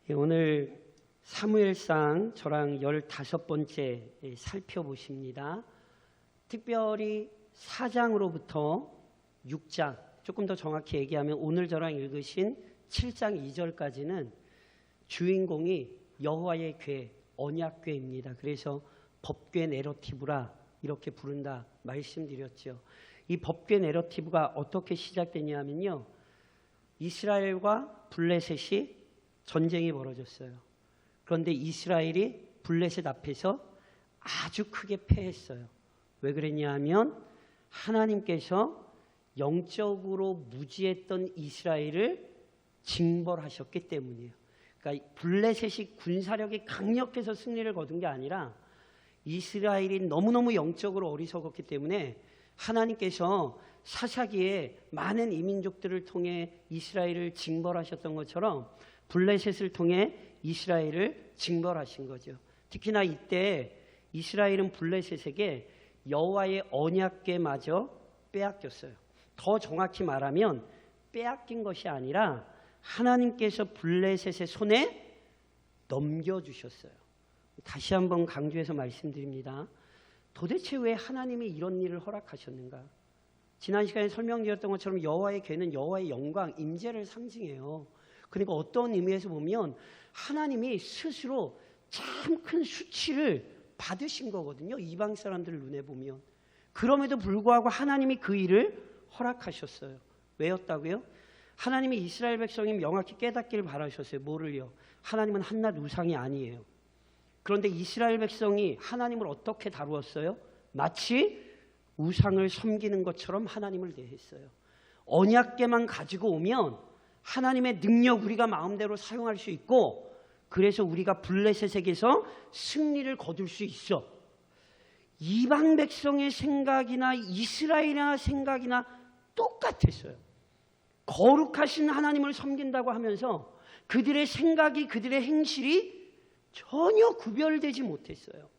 오늘 사무엘상 저랑 15번째 살펴보십니다. 특별히 4장으로부터 6장, 조금 더 정확히 얘기하면 오늘 저랑 읽으신 7장 2절까지는 주인공이 여호와의 궤, 언약궤입니다. 그래서 법궤 내러티브라 이렇게 부른다 말씀드렸죠. 이 법궤 내러티브가 어떻게 시작되냐면요, 이스라엘과 블레셋이 전쟁이 벌어졌어요. 그런데 이스라엘이 블레셋 앞에서 아주 크게 패했어요. 왜 그랬냐 하면 하나님께서 영적으로 무지했던 이스라엘을 징벌하셨기 때문이에요. 그러니까 블레셋이 군사력이 강력해서 승리를 거둔 게 아니라 이스라엘이 너무너무 영적으로 어리석었기 때문에 하나님께서 사사기에 많은 이민족들을 통해 이스라엘을 징벌하셨던 것처럼 블레셋을 통해 이스라엘을 징벌하신 거죠. 특히나 이때 이스라엘은 블레셋에게 여호와의 언약궤마저 빼앗겼어요. 더 정확히 말하면 빼앗긴 것이 아니라 하나님께서 블레셋의 손에 넘겨주셨어요. 다시 한번 강조해서 말씀드립니다. 도대체 왜 하나님이 이런 일을 허락하셨는가? 지난 시간에 설명드렸던 것처럼 여호와의 궤는 여호와의 영광, 임재를 상징해요. 그러니까 어떤 의미에서 보면 하나님이 스스로 참 큰 수치를 받으신 거거든요. 이방 사람들 눈에 보면. 그럼에도 불구하고 하나님이 그 일을 허락하셨어요. 왜였다고요? 하나님이 이스라엘 백성이 명확히 깨닫기를 바라셨어요. 뭐를요? 하나님은 한낱 우상이 아니에요. 그런데 이스라엘 백성이 하나님을 어떻게 다루었어요? 마치 우상을 섬기는 것처럼 하나님을 대했어요. 언약궤만 가지고 오면 하나님의 능력 우리가 마음대로 사용할 수 있고, 그래서 우리가 블레셋에게서 승리를 거둘 수 있어. 이방 백성의 생각이나 이스라엘의 생각이나 똑같았어요. 거룩하신 하나님을 섬긴다고 하면서 그들의 생각이, 그들의 행실이 전혀 구별되지 못했어요.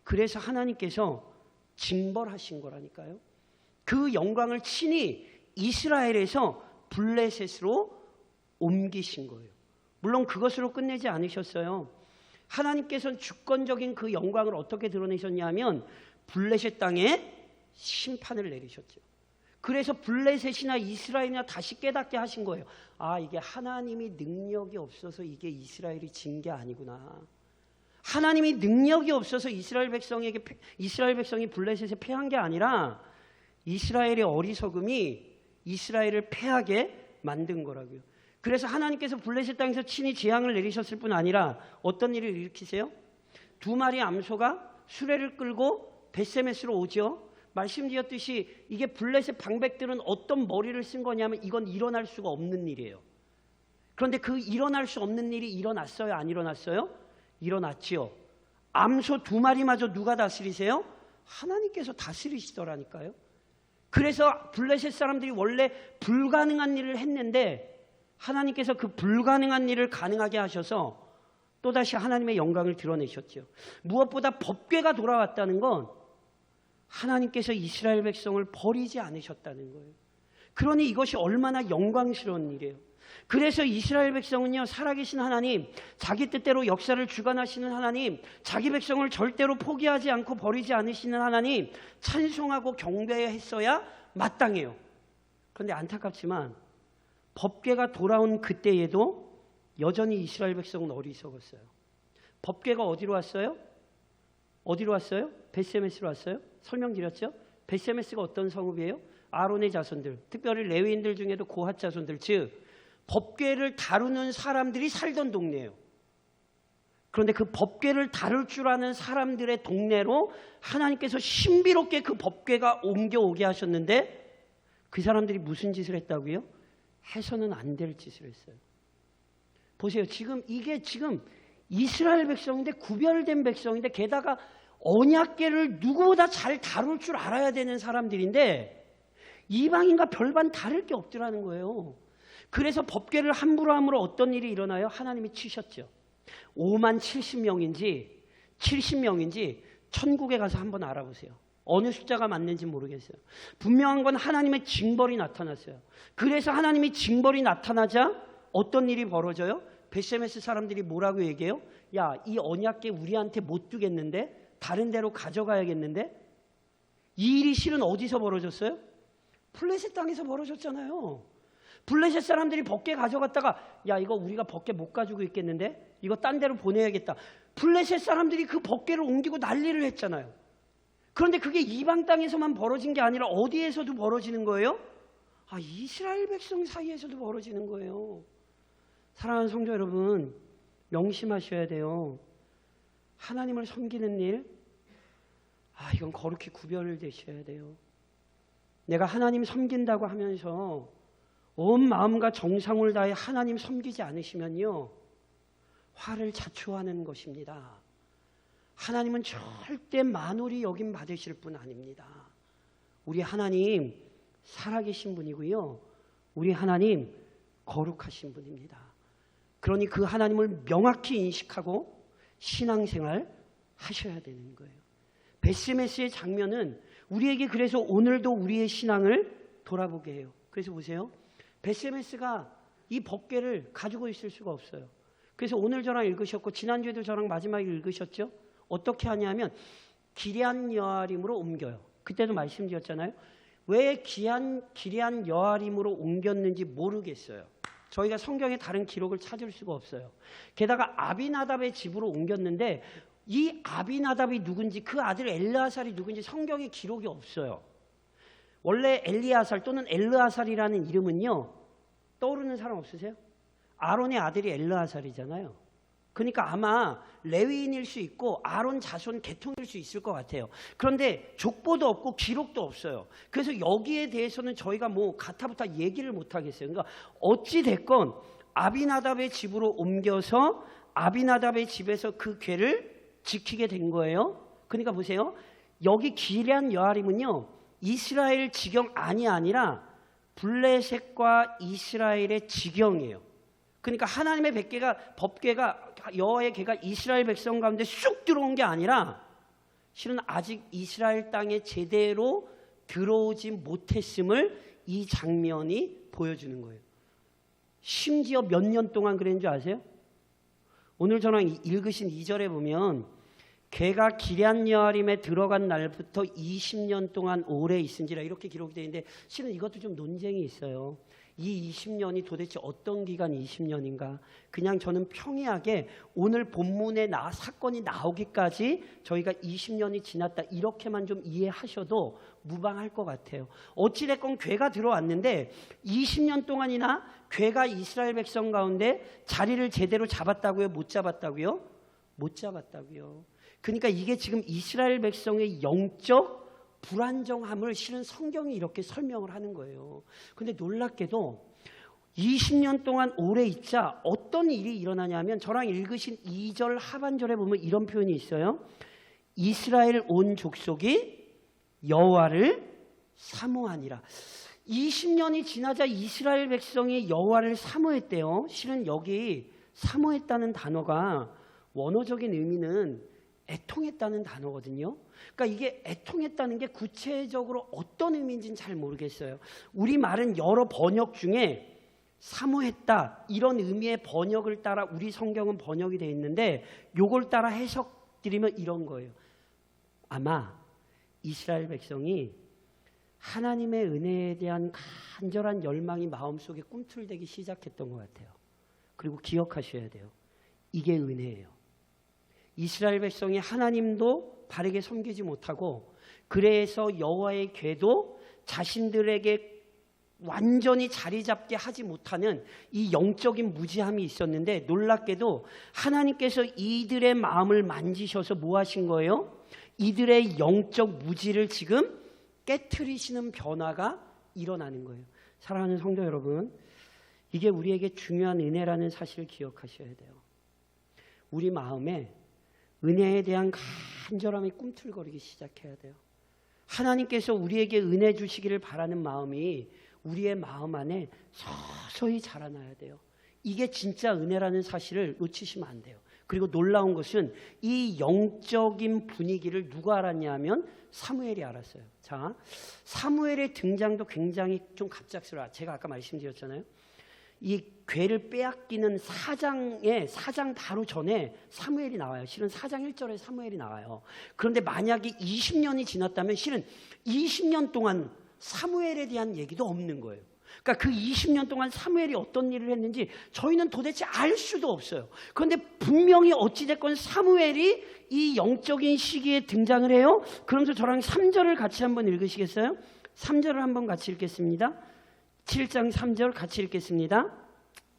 그래서 하나님께서 징벌하신 거라니까요. 그 영광을 친히 이스라엘에서 블레셋으로 옮기신 거예요. 물론 그것으로 끝내지 않으셨어요. 하나님께서는 주권적인 그 영광을 어떻게 드러내셨냐면 블레셋 땅에 심판을 내리셨죠. 그래서 블레셋이나 이스라엘이나 다시 깨닫게 하신 거예요. 아, 이게 하나님이 능력이 없어서 이게 이스라엘이 진 게 아니구나. 하나님이 능력이 없어서 이스라엘 백성이 블레셋에 패한 게 아니라 이스라엘의 어리석음이 이스라엘을 패하게 만든 거라고요. 그래서 하나님께서 블레셋 땅에서 친히 재앙을 내리셨을 뿐 아니라 어떤 일을 일으키세요? 2마리 암소가 수레를 끌고 벳세메스로 오죠. 말씀드렸듯이 이게 블레셋 방백들은 어떤 머리를 쓴 거냐면 이건 일어날 수가 없는 일이에요. 그런데 그 일어날 수 없는 일이 일어났어요? 안 일어났어요? 일어났지요. 암소 2마리마저 누가 다스리세요? 하나님께서 다스리시더라니까요. 그래서 블레셋 사람들이 원래 불가능한 일을 했는데 하나님께서 그 불가능한 일을 가능하게 하셔서 또다시 하나님의 영광을 드러내셨죠. 무엇보다 법궤가 돌아왔다는 건 하나님께서 이스라엘 백성을 버리지 않으셨다는 거예요. 그러니 이것이 얼마나 영광스러운 일이에요. 그래서 이스라엘 백성은요, 살아계신 하나님, 자기 뜻대로 역사를 주관하시는 하나님, 자기 백성을 절대로 포기하지 않고 버리지 않으시는 하나님 찬송하고 경배했어야 마땅해요. 그런데 안타깝지만 법궤가 돌아온 그때에도 여전히 이스라엘 백성은 어리석었어요. 법궤가 어디로 왔어요? 어디로 왔어요? 벳세메스로 왔어요? 설명드렸죠? 벳세메스가 어떤 성읍이에요? 아론의 자손들, 특별히 레위인들 중에도 고핫 자손들, 즉 법궤를 다루는 사람들이 살던 동네예요. 그런데 그 법궤를 다룰 줄 아는 사람들의 동네로 하나님께서 신비롭게 그 법궤가 옮겨오게 하셨는데 그 사람들이 무슨 짓을 했다고요? 해서는 안 될 짓을 했어요. 보세요. 이게 지금 이스라엘 백성인데, 구별된 백성인데, 게다가 언약궤를 누구보다 잘 다룰 줄 알아야 되는 사람들인데 이방인과 별반 다를 게 없더라는 거예요. 그래서 법궤를 함부로 함으로 어떤 일이 일어나요? 하나님이 치셨죠. 5만 70명인지 70명인지 천국에 가서 한번 알아보세요. 어느 숫자가 맞는지 모르겠어요. 분명한 건 하나님의 징벌이 나타났어요. 그래서 하나님이 징벌이 나타나자 어떤 일이 벌어져요? 베세메스 사람들이 뭐라고 얘기해요? 야, 이 언약궤 우리한테 못 두겠는데? 다른 데로 가져가야겠는데? 이 일이 실은 어디서 벌어졌어요? 블레셋 땅에서 벌어졌잖아요. 블레셋 사람들이 법궤 가져갔다가 야, 이거 우리가 법궤 못 가지고 있겠는데? 이거 딴 데로 보내야겠다. 블레셋 사람들이 그 법궤를 옮기고 난리를 했잖아요. 그런데 그게 이방 땅에서만 벌어진 게 아니라 어디에서도 벌어지는 거예요? 이스라엘 백성 사이에서도 벌어지는 거예요. 사랑하는 성도 여러분, 명심하셔야 돼요. 하나님을 섬기는 일, 이건 거룩히 구별되셔야 돼요. 내가 하나님 섬긴다고 하면서 온 마음과 정성을 다해 하나님 섬기지 않으시면요, 화를 자초하는 것입니다. 하나님은 절대 만홀히 여김 받으실 분 아닙니다. 우리 하나님 살아계신 분이고요, 우리 하나님 거룩하신 분입니다. 그러니 그 하나님을 명확히 인식하고 신앙생활 하셔야 되는 거예요. 베스메스의 장면은 우리에게 그래서 오늘도 우리의 신앙을 돌아보게 해요. 그래서 보세요. 베스메스가 이 법궤를 가지고 있을 수가 없어요. 그래서 오늘 저랑 읽으셨고 지난주에도 저랑 마지막에 읽으셨죠? 어떻게 하냐면 기럇 여아림으로 옮겨요. 그때도 말씀드렸잖아요. 왜 기럇 여아림으로 옮겼는지 모르겠어요. 저희가 성경에 다른 기록을 찾을 수가 없어요. 게다가 아비나답의 집으로 옮겼는데 이 아비나답이 누군지, 그 아들 엘르아살이 누군지 성경에 기록이 없어요. 원래 엘리아살 또는 엘르아살이라는 이름은요, 떠오르는 사람 없으세요? 아론의 아들이 엘르아살이잖아요. 그러니까 아마 레위인일 수 있고 아론 자손 계통일 수 있을 것 같아요. 그런데 족보도 없고 기록도 없어요. 그래서 여기에 대해서는 저희가 뭐 가타부타 얘기를 못 하겠어요. 그러니까 어찌 됐건 아비나답의 집으로 옮겨서 아비나답의 집에서 그 궤를 지키게 된 거예요. 그러니까 보세요. 여기 기럇 여아림은요, 이스라엘 지경 안이 아니라 블레셋과 이스라엘의 지경이에요. 그러니까 하나님의 법궤가 여호와의 궤가 이스라엘 백성 가운데 쑥 들어온 게 아니라 실은 아직 이스라엘 땅에 제대로 들어오지 못했음을 이 장면이 보여주는 거예요. 심지어 몇 년 동안 그랬는 줄 아세요? 오늘 저랑 읽으신 2절에 보면 궤가 기럇 여아림에 들어간 날부터 20년 동안 오래 있은지라 이렇게 기록이 되어 있는데 실은 이것도 좀 논쟁이 있어요. 이 20년이 도대체 어떤 기간 20년인가? 그냥 저는 평이하게 오늘 본문에 사건이 나오기까지 저희가 20년이 지났다 이렇게만 좀 이해하셔도 무방할 것 같아요. 어찌됐건 궤가 들어왔는데 20년 동안이나 궤가 이스라엘 백성 가운데 자리를 제대로 잡았다고요? 못 잡았다고요? 못 잡았다고요. 그러니까 이게 지금 이스라엘 백성의 영적 불안정함을 실은 성경이 이렇게 설명을 하는 거예요. 근데 놀랍게도 20년 동안 오래 있자 어떤 일이 일어나냐면 저랑 읽으신 2절 하반절에 보면 이런 표현이 있어요. 이스라엘 온 족속이 여호와를 사모하니라. 20년이 지나자 이스라엘 백성이 여호와를 사모했대요. 실은 여기 사모했다는 단어가 원어적인 의미는 애통했다는 단어거든요. 그러니까 이게 애통했다는 게 구체적으로 어떤 의미인지는 잘 모르겠어요. 우리말은 여러 번역 중에 사모했다 이런 의미의 번역을 따라 우리 성경은 번역이 되어 있는데 요걸 따라 해석드리면 이런 거예요. 아마 이스라엘 백성이 하나님의 은혜에 대한 간절한 열망이 마음속에 꿈틀대기 시작했던 것 같아요. 그리고 기억하셔야 돼요. 이게 은혜예요. 이스라엘 백성이 하나님도 바르게 섬기지 못하고 그래서 여호와의 궤도 자신들에게 완전히 자리 잡게 하지 못하는 이 영적인 무지함이 있었는데 놀랍게도 하나님께서 이들의 마음을 만지셔서 뭐 하신 거예요? 이들의 영적 무지를 지금 깨트리시는 변화가 일어나는 거예요. 사랑하는 성도 여러분, 이게 우리에게 중요한 은혜라는 사실을 기억하셔야 돼요. 우리 마음에 은혜에 대한 간절함이 꿈틀거리기 시작해야 돼요. 하나님께서 우리에게 은혜 주시기를 바라는 마음이 우리의 마음 안에 서서히 자라나야 돼요. 이게 진짜 은혜라는 사실을 놓치시면 안 돼요. 그리고 놀라운 것은 이 영적인 분위기를 누가 알았냐 하면 사무엘이 알았어요. 자, 사무엘의 등장도 굉장히 좀 갑작스러워요. 제가 아까 말씀드렸잖아요. 이 괴를 빼앗기는 사장 바로 전에 사무엘이 나와요. 실은 4장 1절에 사무엘이 나와요. 그런데 만약에 20년이 지났다면 실은 20년 동안 사무엘에 대한 얘기도 없는 거예요. 그러니까 그 20년 동안 사무엘이 어떤 일을 했는지 저희는 도대체 알 수도 없어요. 그런데 분명히 어찌됐건 사무엘이 이 영적인 시기에 등장을 해요. 그러면서 저랑 3절을 같이 한번 읽으시겠어요? 3절을 한번 같이 읽겠습니다. 7장 3절 같이 읽겠습니다.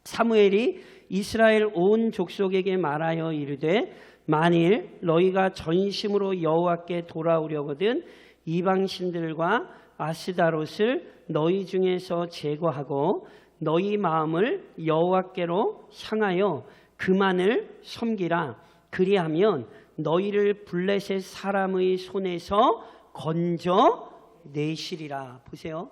사무엘이 이스라엘 온 족속에게 말하여 이르되 만일 너희가 전심으로 여호와께 돌아오려거든 이방 신들과 아스다롯을 너희 중에서 제거하고 너희 마음을 여호와께로 향하여 그만을 섬기라. 그리하면 너희를 블레셋 사람의 손에서 건져내시리라. 보세요.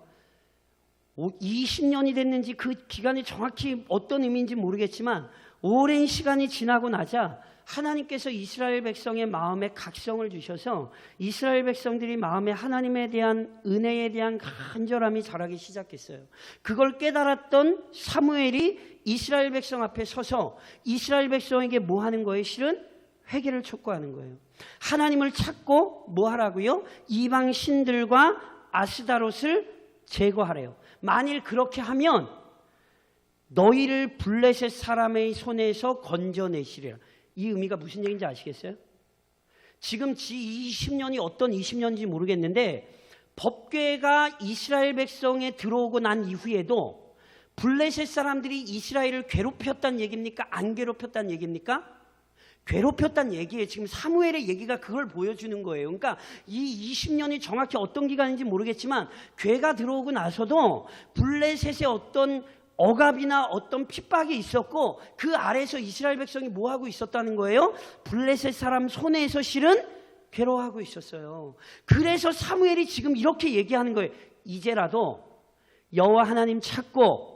20년이 됐는지 그 기간이 정확히 어떤 의미인지 모르겠지만 오랜 시간이 지나고 나자 하나님께서 이스라엘 백성의 마음에 각성을 주셔서 이스라엘 백성들이 마음에 하나님에 대한 은혜에 대한 간절함이 자라기 시작했어요. 그걸 깨달았던 사무엘이 이스라엘 백성 앞에 서서 이스라엘 백성에게 뭐 하는 거예요? 실은 회개를 촉구하는 거예요. 하나님을 찾고 뭐 하라고요? 이방 신들과 아스다롯을 제거하래요. 만일 그렇게 하면 너희를 블레셋 사람의 손에서 건져내시리라. 이 의미가 무슨 얘기인지 아시겠어요? 지금 20년이 어떤 20년인지 모르겠는데 법궤가 이스라엘 백성에 들어오고 난 이후에도 블레셋 사람들이 이스라엘을 괴롭혔다는 얘기입니까? 안 괴롭혔다는 얘기입니까? 괴롭혔다는 얘기예요. 지금 사무엘의 얘기가 그걸 보여주는 거예요. 그러니까 이 20년이 정확히 어떤 기간인지 모르겠지만 괴가 들어오고 나서도 블레셋의 어떤 억압이나 어떤 핍박이 있었고 그 아래에서 이스라엘 백성이 뭐 하고 있었다는 거예요? 블레셋 사람 손에서 실은 괴로워하고 있었어요. 그래서 사무엘이 지금 이렇게 얘기하는 거예요. 이제라도 여호와 하나님 찾고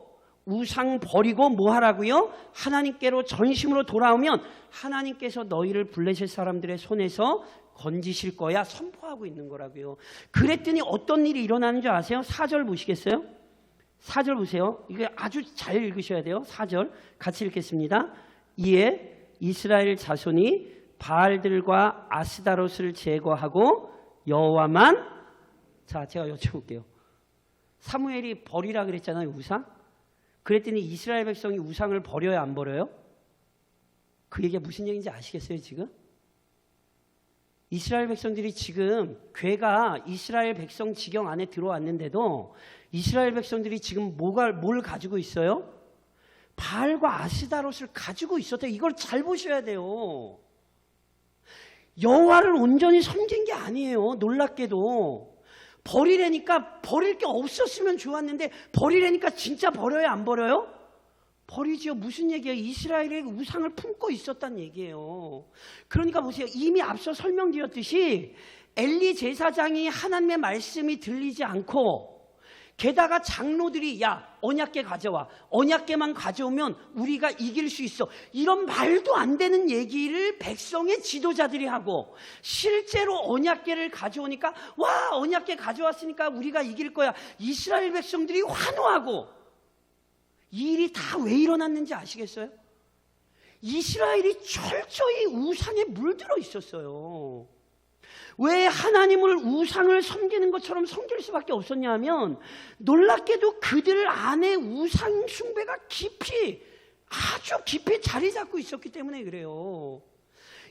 우상 버리고 뭐 하라고요? 하나님께로 전심으로 돌아오면 하나님께서 너희를 블레셋 사람들의 손에서 건지실 거야 선포하고 있는 거라고요. 그랬더니 어떤 일이 일어나는 줄 아세요? 4절 보시겠어요? 4절 보세요. 이게 아주 잘 읽으셔야 돼요. 4절 같이 읽겠습니다. 이에 이스라엘 자손이 바알들과 아스다롯을 제거하고 여호와만, 자 제가 여쭤볼게요. 사무엘이 버리라 그랬잖아요. 우상. 그랬더니 이스라엘 백성이 우상을 버려야 안 버려요? 그 얘기가 무슨 얘기인지 아시겠어요 지금? 이스라엘 백성들이 지금 괴가 이스라엘 백성 지경 안에 들어왔는데도 이스라엘 백성들이 지금 뭘 가지고 있어요? 바알과 아스다롯을 가지고 있었대요. 이걸 잘 보셔야 돼요. 여호와를 온전히 섬긴 게 아니에요. 놀랍게도. 버리려니까 버릴 게 없었으면 좋았는데 버리려니까 진짜 버려요? 안 버려요? 버리지요. 무슨 얘기예요? 이스라엘의 우상을 품고 있었다는 얘기예요. 그러니까 보세요. 이미 앞서 설명드렸듯이 엘리 제사장이 하나님의 말씀이 들리지 않고 게다가 장로들이 야 언약궤 가져와. 언약궤만 가져오면 우리가 이길 수 있어. 이런 말도 안 되는 얘기를 백성의 지도자들이 하고 실제로 언약궤를 가져오니까 와 언약궤 가져왔으니까 우리가 이길 거야. 이스라엘 백성들이 환호하고 이 일이 다 왜 일어났는지 아시겠어요? 이스라엘이 철저히 우상에 물들어 있었어요. 왜 하나님을 우상을 섬기는 것처럼 섬길 수밖에 없었냐 하면 놀랍게도 그들 안에 우상 숭배가 아주 깊이 자리 잡고 있었기 때문에 그래요.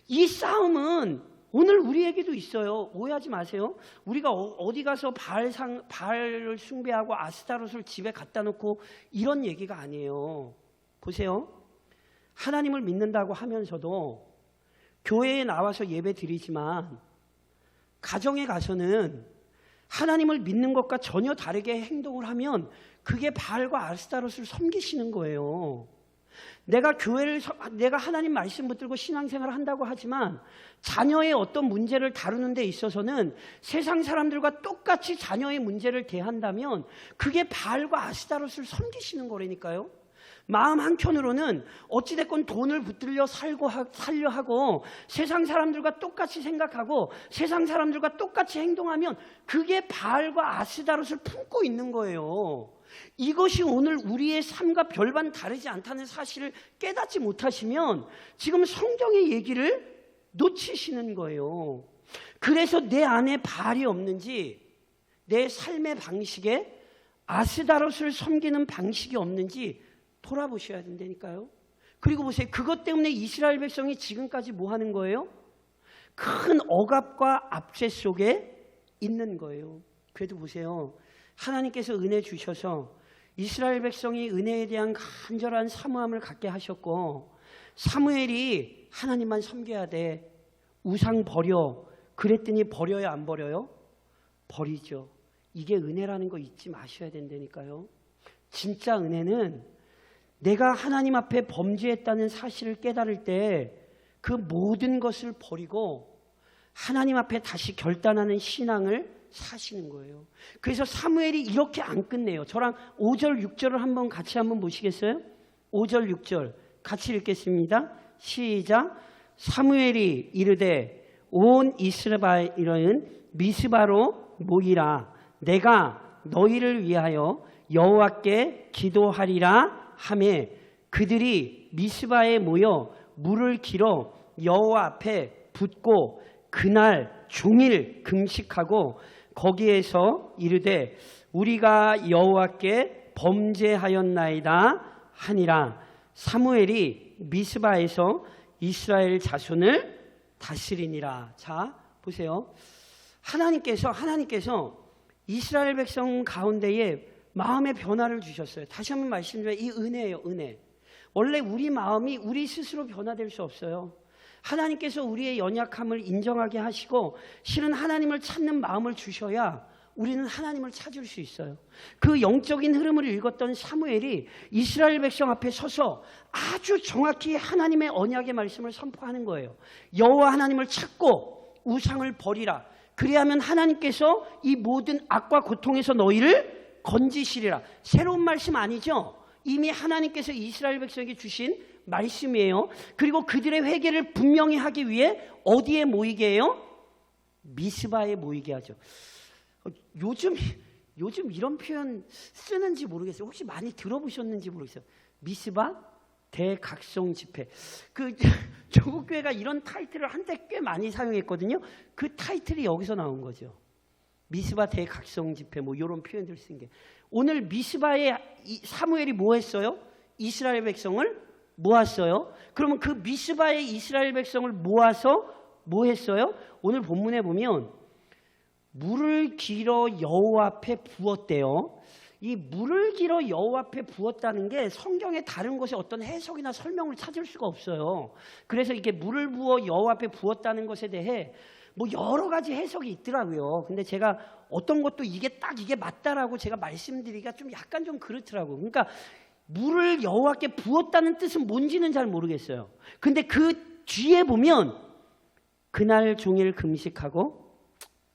이 싸움은 오늘 우리에게도 있어요. 오해하지 마세요. 우리가 어디 가서 바알을 숭배하고 아스타롯을 집에 갖다 놓고 이런 얘기가 아니에요. 보세요. 하나님을 믿는다고 하면서도 교회에 나와서 예배 드리지만 가정에 가서는 하나님을 믿는 것과 전혀 다르게 행동을 하면 그게 바알과 아스타롯을 섬기시는 거예요. 내가 하나님 말씀 붙들고 신앙생활을 한다고 하지만 자녀의 어떤 문제를 다루는 데 있어서는 세상 사람들과 똑같이 자녀의 문제를 대한다면 그게 바알과 아스타롯을 섬기시는 거라니까요. 마음 한켠으로는 어찌됐건 돈을 붙들려 살려 하고 세상 사람들과 똑같이 생각하고 세상 사람들과 똑같이 행동하면 그게 바알과 아스다롯을 품고 있는 거예요. 이것이 오늘 우리의 삶과 별반 다르지 않다는 사실을 깨닫지 못하시면 지금 성경의 얘기를 놓치시는 거예요. 그래서 내 안에 발이 없는지, 내 삶의 방식에 아스다롯을 섬기는 방식이 없는지 돌아보셔야 된다니까요. 그리고 보세요. 그것 때문에 이스라엘 백성이 지금까지 뭐 하는 거예요? 큰 억압과 압제 속에 있는 거예요. 그래도 보세요. 하나님께서 은혜 주셔서 이스라엘 백성이 은혜에 대한 간절한 사모함을 갖게 하셨고, 사무엘이 하나님만 섬겨야 돼, 우상 버려, 그랬더니 버려요 안 버려요? 버리죠. 이게 은혜라는 거 잊지 마셔야 된다니까요. 진짜 은혜는 내가 하나님 앞에 범죄했다는 사실을 깨달을 때 그 모든 것을 버리고 하나님 앞에 다시 결단하는 신앙을 사시는 거예요. 그래서 사무엘이 이렇게 안 끝내요. 저랑 5절 6절을 한번 같이 한번 보시겠어요? 5절 6절 같이 읽겠습니다. 시작. 사무엘이 이르되 온 이스라엘은 미스바로 모이라. 내가 너희를 위하여 여호와께 기도하리라 하매 그들이 미스바에 모여 물을 길어 여호와 앞에 붓고 그날 종일 금식하고 거기에서 이르되 우리가 여호와께 범죄하였나이다 하니라. 사무엘이 미스바에서 이스라엘 자손을 다스리니라. 자, 보세요. 하나님께서 이스라엘 백성 가운데에 마음의 변화를 주셨어요. 다시 한번 말씀드려요. 이 은혜예요, 은혜. 원래 우리 마음이 우리 스스로 변화될 수 없어요. 하나님께서 우리의 연약함을 인정하게 하시고 실은 하나님을 찾는 마음을 주셔야 우리는 하나님을 찾을 수 있어요. 그 영적인 흐름을 읽었던 사무엘이 이스라엘 백성 앞에 서서 아주 정확히 하나님의 언약의 말씀을 선포하는 거예요. 여호와 하나님을 찾고 우상을 버리라. 그리하면 하나님께서 이 모든 악과 고통에서 너희를 건지시리라. 새로운 말씀 아니죠? 이미 하나님께서 이스라엘 백성에게 주신 말씀이에요. 그리고 그들의 회개를 분명히 하기 위해 어디에 모이게 해요? 미스바에 모이게 하죠. 요즘 이런 표현 쓰는지 모르겠어요. 혹시 많이 들어보셨는지 모르겠어요. 미스바 대각성 집회. 조국교회가 이런 타이틀을 한때 꽤 많이 사용했거든요. 그 타이틀이 여기서 나온 거죠. 미스바 대각성 집회 뭐 이런 표현들 쓴 게. 오늘 미스바에 사무엘이 뭐 했어요? 이스라엘 백성을 모았어요. 그러면 그 미스바에 이스라엘 백성을 모아서 뭐 했어요? 오늘 본문에 보면 물을 길어 여호와 앞에 부었대요. 이 물을 길어 여호와 앞에 부었다는 게 성경의 다른 곳에 어떤 해석이나 설명을 찾을 수가 없어요. 그래서 이게 물을 부어 여호와 앞에 부었다는 것에 대해 뭐 여러 가지 해석이 있더라고요. 근데 제가 어떤 것도 이게 맞다라고 제가 말씀드리기가 좀 약간 좀 그렇더라고요. 그러니까 물을 여호와께 부었다는 뜻은 뭔지는 잘 모르겠어요. 근데 그 뒤에 보면 그날 종일 금식하고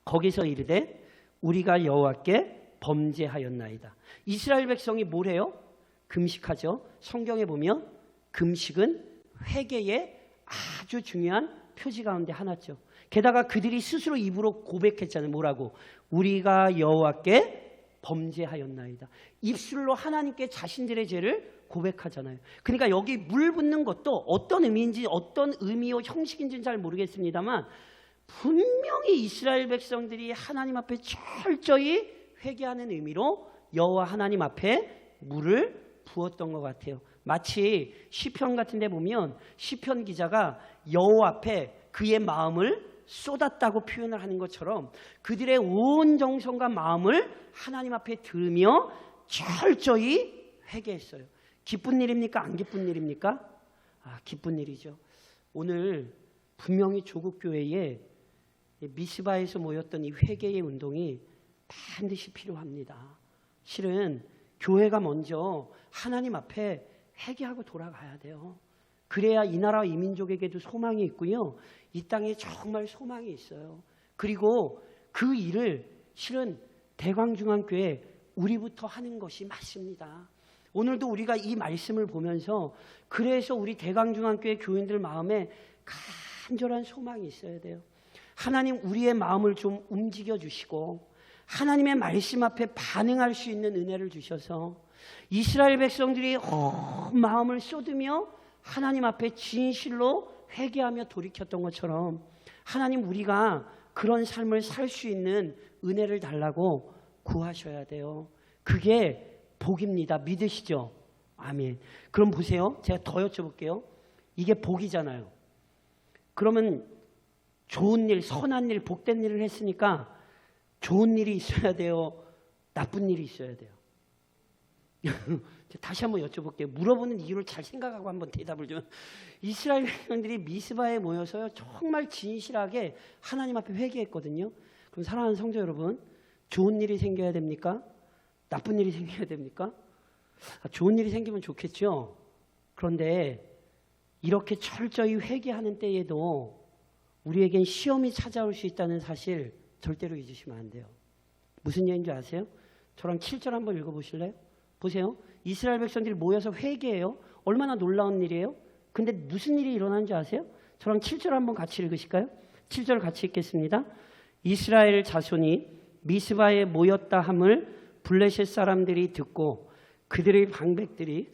거기서 이르되 우리가 여호와께 범죄하였나이다. 이스라엘 백성이 뭘 해요? 금식하죠. 성경에 보면 금식은 회개의 아주 중요한 표지 가운데 하나죠. 게다가 그들이 스스로 입으로 고백했잖아요. 뭐라고? 우리가 여호와께 범죄하였나이다. 입술로 하나님께 자신들의 죄를 고백하잖아요. 그러니까 여기 물 붓는 것도 어떤 의미인지 어떤 의미요 형식인지는 잘 모르겠습니다만 분명히 이스라엘 백성들이 하나님 앞에 철저히 회개하는 의미로 여호와 하나님 앞에 물을 부었던 것 같아요. 마치 시편 같은 데 보면 시편 기자가 여호와 앞에 그의 마음을 쏟았다고 표현을 하는 것처럼 그들의 온 정성과 마음을 하나님 앞에 들으며 철저히 회개했어요. 기쁜 일입니까? 안 기쁜 일입니까? 기쁜 일이죠. 오늘 분명히 조국교회에 미스바에서 모였던 이 회개의 운동이 반드시 필요합니다. 실은 교회가 먼저 하나님 앞에 회개하고 돌아가야 돼요. 그래야 이 나라와 이 민족에게도 소망이 있고요. 이 땅에 정말 소망이 있어요. 그리고 그 일을 실은 대광중앙교회 우리부터 하는 것이 맞습니다. 오늘도 우리가 이 말씀을 보면서 그래서 우리 대광중앙교회 교인들 마음에 간절한 소망이 있어야 돼요. 하나님 우리의 마음을 좀 움직여 주시고 하나님의 말씀 앞에 반응할 수 있는 은혜를 주셔서 이스라엘 백성들이 온 마음을 쏟으며 하나님 앞에 진실로 회개하며 돌이켰던 것처럼 하나님 우리가 그런 삶을 살 수 있는 은혜를 달라고 구하셔야 돼요. 그게 복입니다. 믿으시죠? 아멘. 그럼 보세요. 제가 더 여쭤볼게요. 이게 복이잖아요. 그러면 좋은 일, 선한 일, 복된 일을 했으니까 좋은 일이 있어야 돼요? 나쁜 일이 있어야 돼요? 다시 한번 여쭤볼게요. 물어보는 이유를 잘 생각하고 한번 대답을 좀. 이스라엘 백성들이 미스바에 모여서요 정말 진실하게 하나님 앞에 회개했거든요. 그럼 사랑하는 성도 여러분, 좋은 일이 생겨야 됩니까? 나쁜 일이 생겨야 됩니까? 좋은 일이 생기면 좋겠죠. 그런데 이렇게 철저히 회개하는 때에도 우리에겐 시험이 찾아올 수 있다는 사실 절대로 잊으시면 안 돼요. 무슨 얘기인 줄 아세요? 저랑 7절 한번 읽어보실래요? 보세요. 이스라엘 백성들이 모여서 회개해요. 얼마나 놀라운 일이에요? 근데 무슨 일이 일어나는 줄 아세요? 저랑 7절 한번 같이 읽으실까요? 7절 같이 읽겠습니다. 이스라엘 자손이 미스바에 모였다 함을 블레셋 사람들이 듣고 그들의 방백들이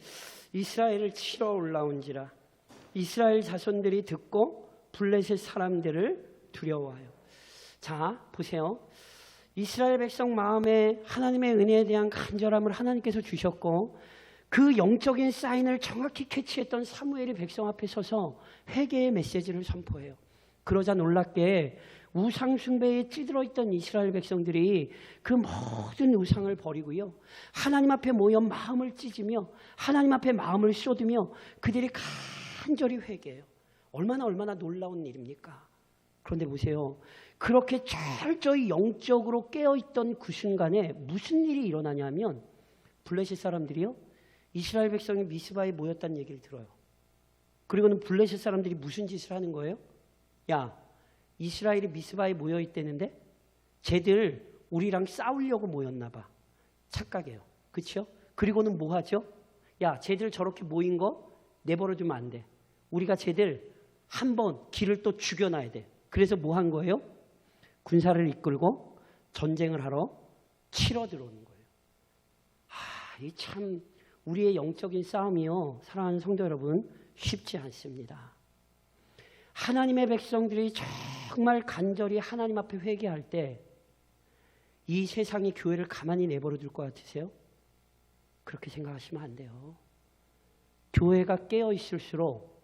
이스라엘을 치러 올라온지라. 이스라엘 자손들이 듣고 블레셋 사람들을 두려워하여. 자, 보세요. 이스라엘 백성 마음에 하나님의 은혜에 대한 간절함을 하나님께서 주셨고 그 영적인 사인을 정확히 캐치했던 사무엘이 백성 앞에 서서 회개의 메시지를 선포해요. 그러자 놀랍게 우상 숭배에 찌들어 있던 이스라엘 백성들이 그 모든 우상을 버리고요. 하나님 앞에 모여 마음을 찢으며 하나님 앞에 마음을 쏟으며 그들이 간절히 회개해요. 얼마나 놀라운 일입니까? 그런데 보세요. 그렇게 철저히 영적으로 깨어있던 그 순간에 무슨 일이 일어나냐면 블레셋 사람들이요. 이스라엘 백성이 미스바에 모였다는 얘기를 들어요. 그리고는 블레셋 사람들이 무슨 짓을 하는 거예요? 야, 이스라엘이 미스바에 모여있다는데 쟤들 우리랑 싸우려고 모였나 봐. 착각해요. 그렇죠? 그리고는 뭐 하죠? 야, 쟤들 저렇게 모인 거 내버려두면 안 돼. 우리가 쟤들 한번 길을 또 죽여놔야 돼. 그래서 뭐 한 거예요? 군사를 이끌고 전쟁을 하러 치러 들어오는 거예요. 이 참 우리의 영적인 싸움이요. 사랑하는 성도 여러분, 쉽지 않습니다. 하나님의 백성들이 정말 간절히 하나님 앞에 회개할 때 이 세상이 교회를 가만히 내버려 둘 것 같으세요? 그렇게 생각하시면 안 돼요. 교회가 깨어 있을수록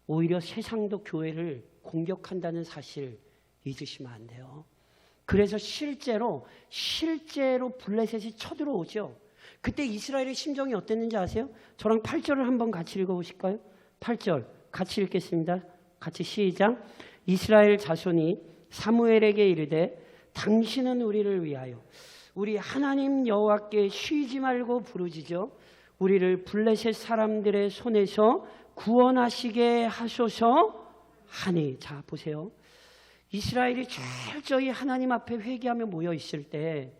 오히려 세상도 교회를 공격한다는 사실 잊으시면 안 돼요. 그래서 실제로 블레셋이 쳐들어오죠. 그때 이스라엘의 심정이 어땠는지 아세요? 저랑 8절을 한번 같이 읽어보실까요? 8절 같이 읽겠습니다. 같이 시작. 이스라엘 자손이 사무엘에게 이르되 당신은 우리를 위하여 우리 하나님 여호와께 쉬지 말고 부르짖어 우리를 블레셋 사람들의 손에서 구원하시게 하소서 하니. 자, 보세요. 이스라엘이 철저히 하나님 앞에 회개하며 모여 있을 때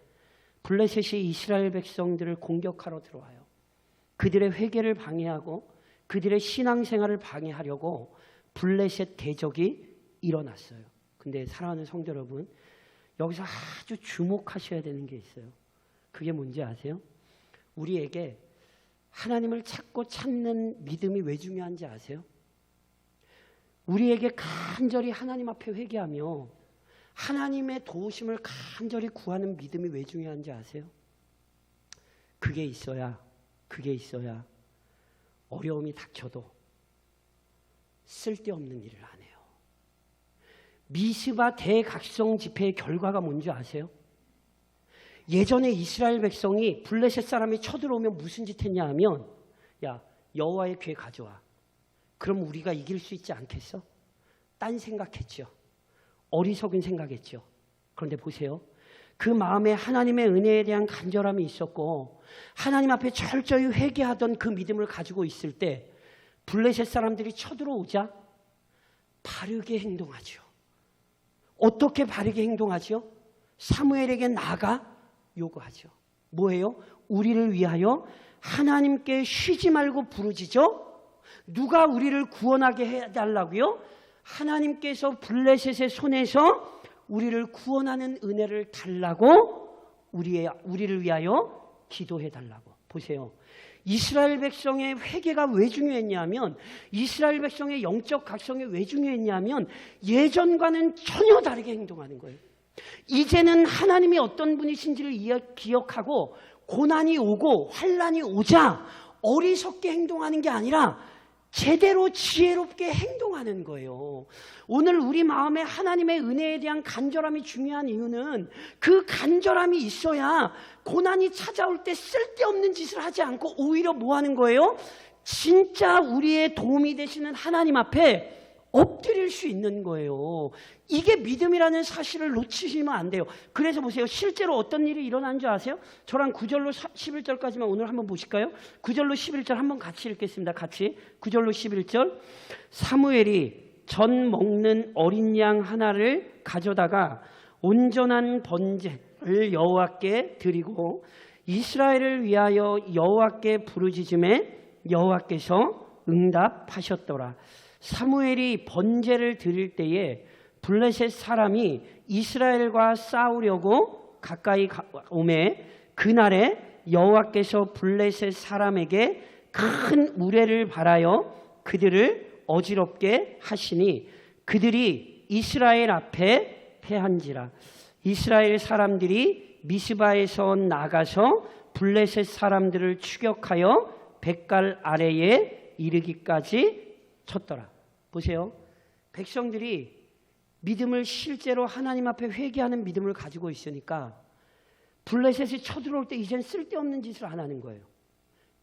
블레셋이 이스라엘 백성들을 공격하러 들어와요. 그들의 회개를 방해하고 그들의 신앙생활을 방해하려고 블레셋 대적이 일어났어요. 근데 사랑하는 성도 여러분, 여기서 아주 주목하셔야 되는 게 있어요. 그게 뭔지 아세요? 우리에게 하나님을 찾고 찾는 믿음이 왜 중요한지 아세요? 우리에게 간절히 하나님 앞에 회개하며 하나님의 도우심을 간절히 구하는 믿음이 왜 중요한지 아세요? 그게 있어야 어려움이 닥쳐도 쓸데없는 일을 안 해요. 미스바 대각성 집회의 결과가 뭔지 아세요? 예전에 이스라엘 백성이 블레셋 사람이 쳐들어오면 무슨 짓 했냐 하면 야, 여호와의 궤 가져와. 그럼 우리가 이길 수 있지 않겠어? 딴 생각했죠. 어리석은 생각했죠. 그런데 보세요. 그 마음에 하나님의 은혜에 대한 간절함이 있었고 하나님 앞에 철저히 회개하던 그 믿음을 가지고 있을 때 블레셋 사람들이 쳐들어오자 바르게 행동하죠. 어떻게 바르게 행동하죠? 사무엘에게 나아가 요구하죠. 뭐예요? 우리를 위하여 하나님께 쉬지 말고 부르짖어. 누가 우리를 구원하게 해달라고요? 하나님께서 블레셋의 손에서 우리를 구원하는 은혜를 달라고 우리를 위하여 기도해 달라고. 보세요. 이스라엘 백성의 회개가 왜 중요했냐면, 이스라엘 백성의 영적 각성이 왜 중요했냐면 예전과는 전혀 다르게 행동하는 거예요. 이제는 하나님이 어떤 분이신지를 기억하고 고난이 오고 환난이 오자 어리석게 행동하는 게 아니라 제대로 지혜롭게 행동하는 거예요. 오늘 우리 마음에 하나님의 은혜에 대한 간절함이 중요한 이유는 그 간절함이 있어야 고난이 찾아올 때 쓸데없는 짓을 하지 않고 오히려 뭐 하는 거예요? 진짜 우리의 도움이 되시는 하나님 앞에 엎드릴 수 있는 거예요. 이게 믿음이라는 사실을 놓치시면 안 돼요. 그래서 보세요. 실제로 어떤 일이 일어난 줄 아세요? 저랑 9절로 11절까지만 오늘 한번 보실까요? 9절로 11절 한번 같이 읽겠습니다. 같이. 9절로 11절. 사무엘이 전 먹는 어린 양 하나를 가져다가 온전한 번제를 여호와께 드리고 이스라엘을 위하여 여호와께 부르짖음에 여호와께서 응답하셨더라. 사무엘이 번제를 드릴 때에 블레셋 사람이 이스라엘과 싸우려고 가까이 오매 그날에 여호와께서 블레셋 사람에게 큰 우레를 발하여 그들을 어지럽게 하시니 그들이 이스라엘 앞에 패한지라. 이스라엘 사람들이 미스바에서 나가서 블레셋 사람들을 추격하여 벳갈 아래에 이르기까지 쳤더라. 보세요. 백성들이 믿음을 실제로 하나님 앞에 회개하는 믿음을 가지고 있으니까 블레셋이 쳐들어올 때 이젠 쓸데없는 짓을 안 하는 거예요.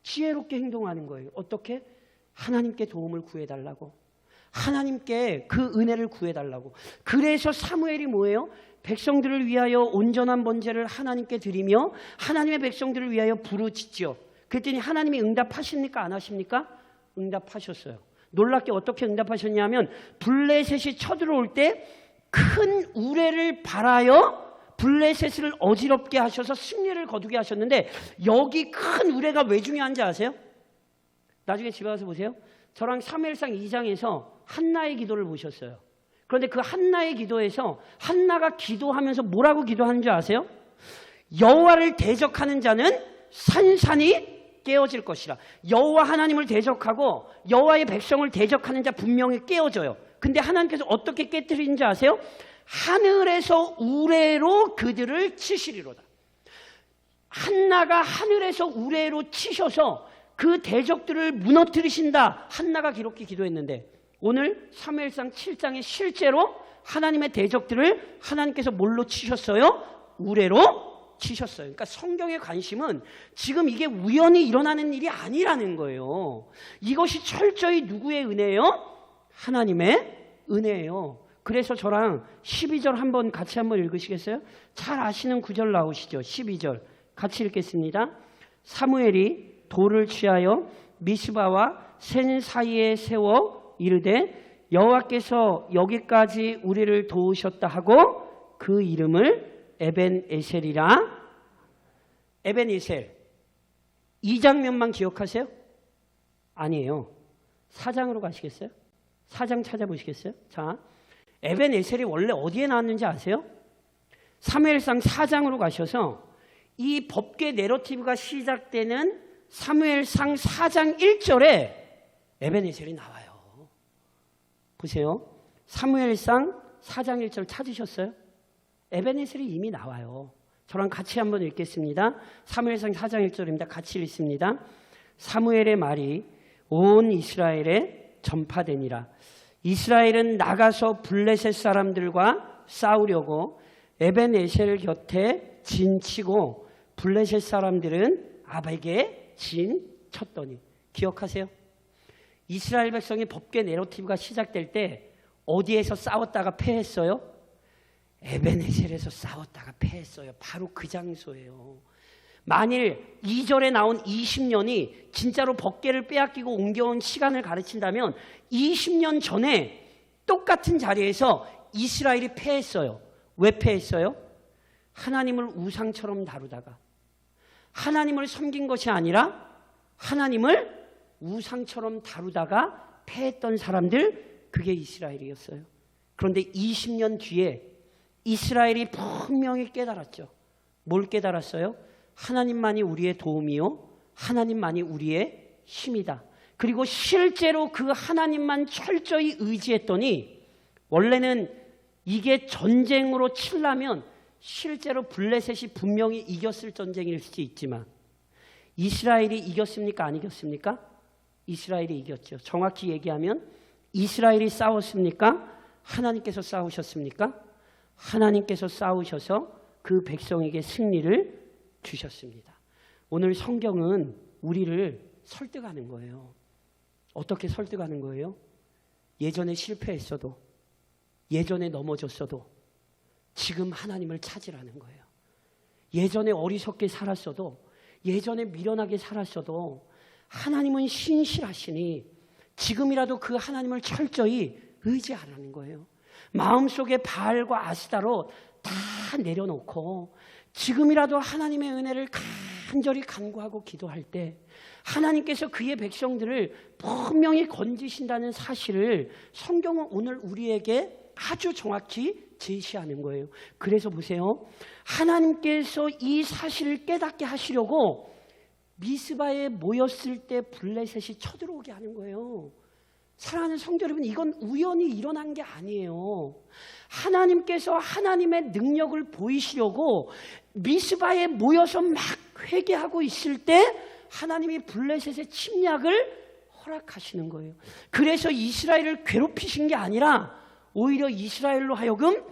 지혜롭게 행동하는 거예요. 어떻게? 하나님께 도움을 구해달라고. 하나님께 그 은혜를 구해달라고. 그래서 사무엘이 뭐예요? 백성들을 위하여 온전한 번제를 하나님께 드리며 하나님의 백성들을 위하여 부르짖죠. 그랬더니 하나님이 응답하십니까? 안 하십니까? 응답하셨어요. 놀랍게 어떻게 응답하셨냐면 블레셋이 쳐들어올 때 큰 우레를 발하여 블레셋을 어지럽게 하셔서 승리를 거두게 하셨는데, 여기 큰 우레가 왜 중요한지 아세요? 나중에 집에 가서 보세요. 저랑 사무엘상 2장에서 한나의 기도를 보셨어요. 그런데 그 한나의 기도에서 한나가 기도하면서 뭐라고 기도하는 줄 아세요? 여호와를 대적하는 자는 산산이 깨어질 것이라. 여호와 하나님을 대적하고 여호와의 백성을 대적하는 자 분명히 깨어져요. 근데 하나님께서 어떻게 깨뜨리는지 아세요? 하늘에서 우레로 그들을 치시리로다. 한나가 하늘에서 우레로 치셔서 그 대적들을 무너뜨리신다. 한나가 그렇게 기도했는데 오늘 사무엘상 7장에 실제로 하나님의 대적들을 하나님께서 뭘로 치셨어요? 우레로 치셨어요. 그러니까 성경의 관심은 지금 이게 우연히 일어나는 일이 아니라는 거예요. 이것이 철저히 누구의 은혜예요? 하나님의 은혜예요. 그래서 저랑 12절 같이 한번 읽으시겠어요? 잘 아시는 구절 나오시죠? 12절 같이 읽겠습니다. 사무엘이 돌을 취하여 미스바와 센 사이에 세워 이르되 여호와께서 여기까지 우리를 도우셨다 하고 그 이름을 에벤에셀이라. 에벤에셀 이 장면만 기억하세요? 아니에요. 4장으로 가시겠어요? 4장 찾아보시겠어요? 자, 에벤에셀이 원래 어디에 나왔는지 아세요? 사무엘상 4장으로 가셔서 이 법궤 내러티브가 시작되는 사무엘상 4장 1절에 에벤에셀이 나와요. 보세요. 사무엘상 4장 1절 찾으셨어요? 에벤에셀이 이미 나와요. 저랑 같이 한번 읽겠습니다. 사무엘상 4장 1절입니다. 같이 읽습니다. 사무엘의 말이 온 이스라엘에 전파되니라. 이스라엘은 나가서 블레셋 사람들과 싸우려고 에벤에셀 곁에 진치고 블레셋 사람들은 아벡에 진쳤더니. 기억하세요? 이스라엘 백성이 법궤 내러티브가 시작될 때 어디에서 싸웠다가 패했어요? 에벤에셀에서 싸웠다가 패했어요. 바로 그 장소예요. 만일 2절에 나온 20년이 진짜로 법궤를 빼앗기고 옮겨온 시간을 가르친다면 20년 전에 똑같은 자리에서 이스라엘이 패했어요. 왜 패했어요? 하나님을 우상처럼 다루다가, 하나님을 섬긴 것이 아니라 하나님을 우상처럼 다루다가 패했던 사람들, 그게 이스라엘이었어요. 그런데 20년 뒤에 이스라엘이 분명히 깨달았죠. 뭘 깨달았어요? 하나님만이 우리의 도움이요, 하나님만이 우리의 힘이다. 그리고 실제로 그 하나님만 철저히 의지했더니, 원래는 이게 전쟁으로 치려면 실제로 블레셋이 분명히 이겼을 전쟁일 수도 있지만, 이스라엘이 이겼습니까? 안 이겼습니까? 이스라엘이 이겼죠. 정확히 얘기하면 이스라엘이 싸웠습니까? 하나님께서 싸우셨습니까? 하나님께서 싸우셔서 그 백성에게 승리를 주셨습니다. 오늘 성경은 우리를 설득하는 거예요. 어떻게 설득하는 거예요? 예전에 실패했어도, 예전에 넘어졌어도 지금 하나님을 찾으라는 거예요. 예전에 어리석게 살았어도, 예전에 미련하게 살았어도 하나님은 신실하시니 지금이라도 그 하나님을 철저히 의지하라는 거예요. 마음속에 바알과 아스타로 다 내려놓고 지금이라도 하나님의 은혜를 간절히 간구하고 기도할 때 하나님께서 그의 백성들을 분명히 건지신다는 사실을 성경은 오늘 우리에게 아주 정확히 제시하는 거예요. 그래서 보세요. 하나님께서 이 사실을 깨닫게 하시려고 미스바에 모였을 때 블레셋이 쳐들어오게 하는 거예요. 사랑하는 성도 여러분, 이건 우연히 일어난 게 아니에요. 하나님께서 하나님의 능력을 보이시려고 미스바에 모여서 막 회개하고 있을 때 하나님이 블레셋의 침략을 허락하시는 거예요. 그래서 이스라엘을 괴롭히신 게 아니라 오히려 이스라엘로 하여금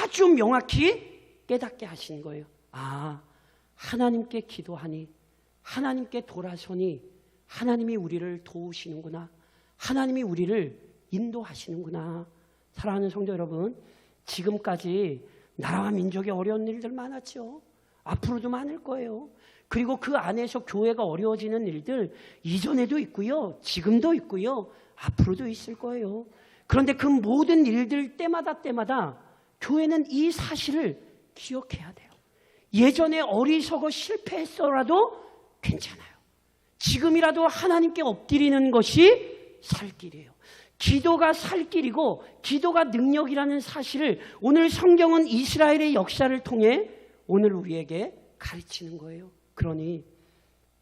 아주 명확히 깨닫게 하신 거예요. 아, 하나님께 기도하니, 하나님께 돌아서니 하나님이 우리를 도우시는구나, 하나님이 우리를 인도하시는구나. 사랑하는 성도 여러분, 지금까지 나라와 민족의 어려운 일들 많았죠. 앞으로도 많을 거예요. 그리고 그 안에서 교회가 어려워지는 일들 이전에도 있고요, 지금도 있고요, 앞으로도 있을 거예요. 그런데 그 모든 일들 때마다 교회는 이 사실을 기억해야 돼요. 예전에 어리석어 실패했어라도 괜찮아요. 지금이라도 하나님께 엎드리는 것이 살 길이에요. 기도가 살 길이고 기도가 능력이라는 사실을 오늘 성경은 이스라엘의 역사를 통해 오늘 우리에게 가르치는 거예요. 그러니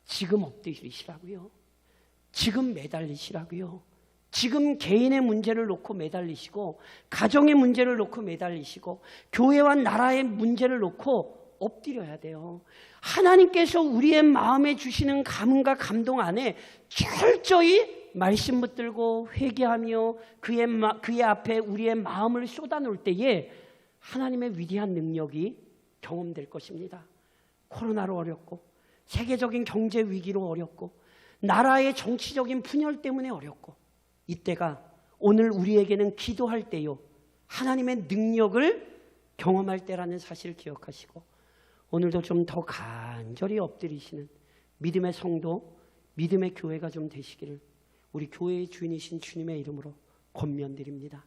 지금 엎드리시라고요. 지금 매달리시라고요. 지금 개인의 문제를 놓고 매달리시고, 가정의 문제를 놓고 매달리시고, 교회와 나라의 문제를 놓고 엎드려야 돼요. 하나님께서 우리의 마음에 주시는 감흥과 감동 안에 철저히 말씀 붙들고 회개하며 그의 앞에 우리의 마음을 쏟아놓을 때에 하나님의 위대한 능력이 경험될 것입니다. 코로나로 어렵고, 세계적인 경제 위기로 어렵고, 나라의 정치적인 분열 때문에 어렵고, 이때가 오늘 우리에게는 기도할 때요, 하나님의 능력을 경험할 때라는 사실을 기억하시고, 오늘도 좀 더 간절히 엎드리시는 믿음의 성도, 믿음의 교회가 좀 되시기를 우리 교회의 주인이신 주님의 이름으로 권면드립니다.